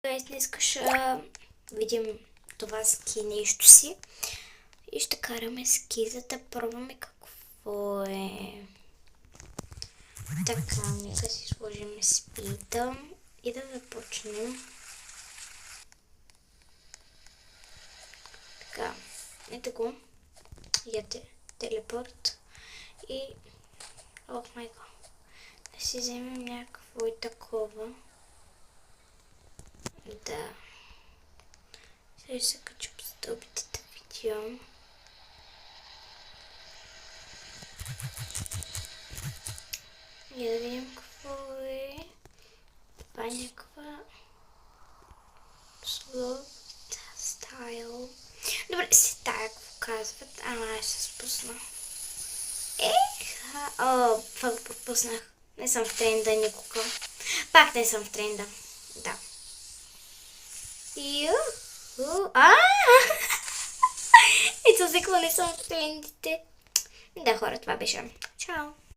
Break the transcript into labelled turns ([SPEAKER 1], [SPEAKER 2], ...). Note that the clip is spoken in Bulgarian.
[SPEAKER 1] гайс, днес ще видим това ски нещо си. И ще караме ски, за да пробваме какво е. Така, нека си сложим спида и да започнем. Така, ето го. Ете, телепорт. И... Ох май гад. Да си вземем някакво и такова. Да. Сега ще се кача по стълбите да видя. И да видим какво е. Това е някаква слоп стайл. Добре, си тая какво казват. Ама ще се спусна. Това го пропуснах. Не съм в тренда никога. Пак не съм в тренда. Да. Ето за какво не съм в трендите. Да, хора, това беше. Чао!